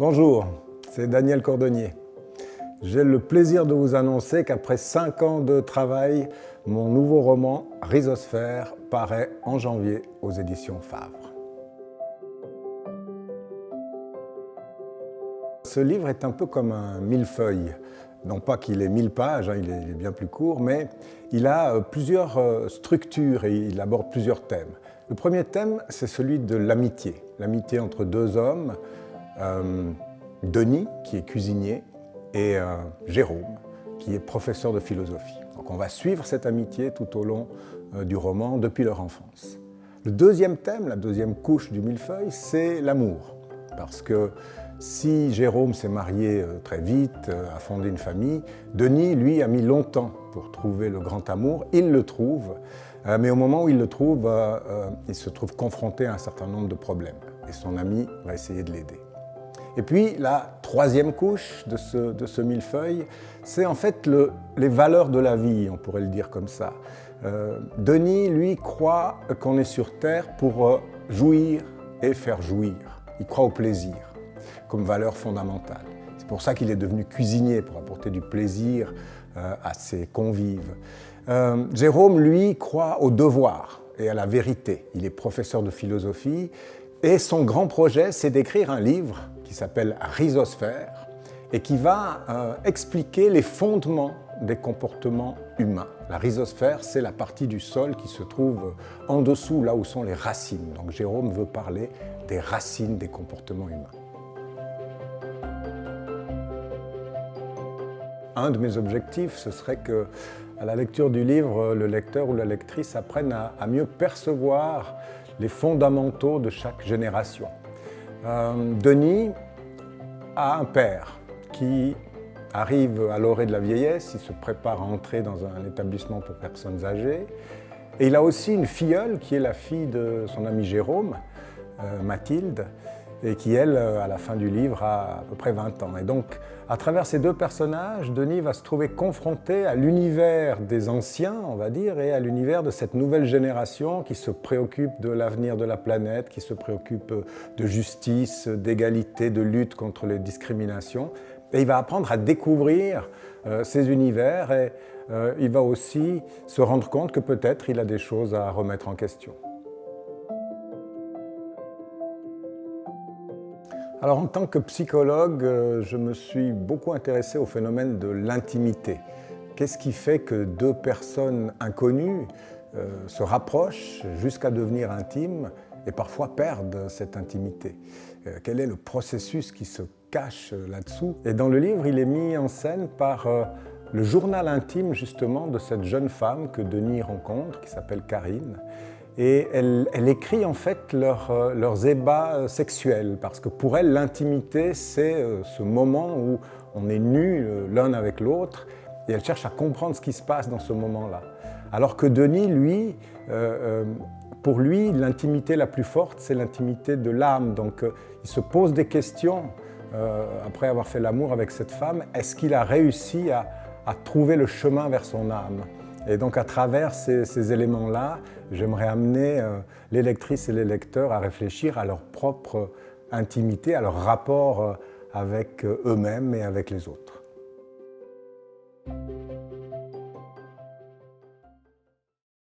Bonjour, c'est Daniel Cordonnier. J'ai le plaisir de vous annoncer qu'après 5 ans de travail, mon nouveau roman « Rhizosphère » paraît en janvier aux éditions Favre. Ce livre est un peu comme un millefeuille. Non pas qu'il ait 1000 pages, il est bien plus court, mais il a plusieurs structures et il aborde plusieurs thèmes. Le premier thème, c'est celui de l'amitié. L'amitié entre deux hommes, Denis, qui est cuisinier, et Jérôme, qui est professeur de philosophie. Donc on va suivre cette amitié tout au long du roman, depuis leur enfance. Le deuxième thème, la deuxième couche du millefeuille, c'est l'amour. Parce que si Jérôme s'est marié très vite, a fondé une famille, Denis, lui, a mis longtemps pour trouver le grand amour. Il le trouve, mais au moment où il le trouve, il se trouve confronté à un certain nombre de problèmes. Et son ami va essayer de l'aider. Et puis la troisième couche de ce millefeuille, c'est en fait les valeurs de la vie, on pourrait le dire comme ça. Denis, lui, croit qu'on est sur Terre pour jouir et faire jouir. Il croit au plaisir comme valeur fondamentale. C'est pour ça qu'il est devenu cuisinier, pour apporter du plaisir à ses convives. Jérôme, lui, croit au devoir et à la vérité. Il est professeur de philosophie et son grand projet, c'est d'écrire un livre qui s'appelle « Rhizosphère » et qui va expliquer les fondements des comportements humains. La rhizosphère, c'est la partie du sol qui se trouve en dessous, là où sont les racines. Donc Jérôme veut parler des racines des comportements humains. Un de mes objectifs, ce serait que, à la lecture du livre, le lecteur ou la lectrice apprenne à mieux percevoir les fondamentaux de chaque génération. Denis a un père qui arrive à l'orée de la vieillesse, il se prépare à entrer dans un établissement pour personnes âgées. Et il a aussi une filleule qui est la fille de son ami Jérôme, Mathilde, et qui, elle, à la fin du livre, a à peu près 20 ans. Et donc, à travers ces deux personnages, Denis va se trouver confronté à l'univers des anciens, on va dire, et à l'univers de cette nouvelle génération qui se préoccupe de l'avenir de la planète, qui se préoccupe de justice, d'égalité, de lutte contre les discriminations. Et il va apprendre à découvrir ces univers et il va aussi se rendre compte que peut-être il a des choses à remettre en question. Alors, en tant que psychologue, je me suis beaucoup intéressé au phénomène de l'intimité. Qu'est-ce qui fait que deux personnes inconnues se rapprochent jusqu'à devenir intimes et parfois perdent cette intimité? Quel est le processus qui se cache là-dessous? Et dans le livre, il est mis en scène par le journal intime justement de cette jeune femme que Denis rencontre, qui s'appelle Karine. Et elle écrit en fait leurs ébats sexuels, parce que pour elle, l'intimité, c'est ce moment où on est nus l'un avec l'autre, et elle cherche à comprendre ce qui se passe dans ce moment-là. Alors que Denis, lui, pour lui, l'intimité la plus forte, c'est l'intimité de l'âme. Donc il se pose des questions, après avoir fait l'amour avec cette femme, est-ce qu'il a réussi à trouver le chemin vers son âme? Et donc à travers ces éléments-là, j'aimerais amener les lectrices et les lecteurs à réfléchir à leur propre intimité, à leur rapport avec eux-mêmes et avec les autres.